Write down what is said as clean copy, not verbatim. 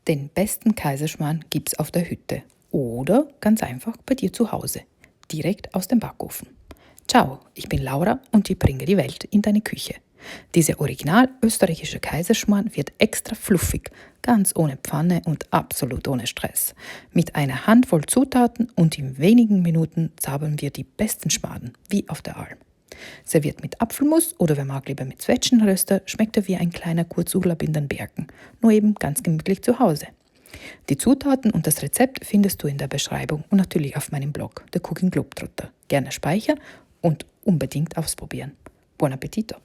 Den besten Kaiserschmarrn gibt's auf der Hütte oder ganz einfach bei dir zu Hause, direkt aus dem Backofen. Ciao, ich bin Laura und ich bringe die Welt in deine Küche. Dieser original österreichische Kaiserschmarrn wird extra fluffig, ganz ohne Pfanne und absolut ohne Stress. Mit einer Handvoll Zutaten und in wenigen Minuten zaubern wir die besten Schmarrn, wie auf der Alm. Serviert mit Apfelmus oder wer mag lieber mit Zwetschgenröster, schmeckt er wie ein kleiner Kurzurlaub in den Bergen, nur eben ganz gemütlich zu Hause. Die Zutaten und das Rezept findest du in der Beschreibung und natürlich auf meinem Blog, der Cooking Globetrotter. Gerne speichern und unbedingt ausprobieren. Buon appetito!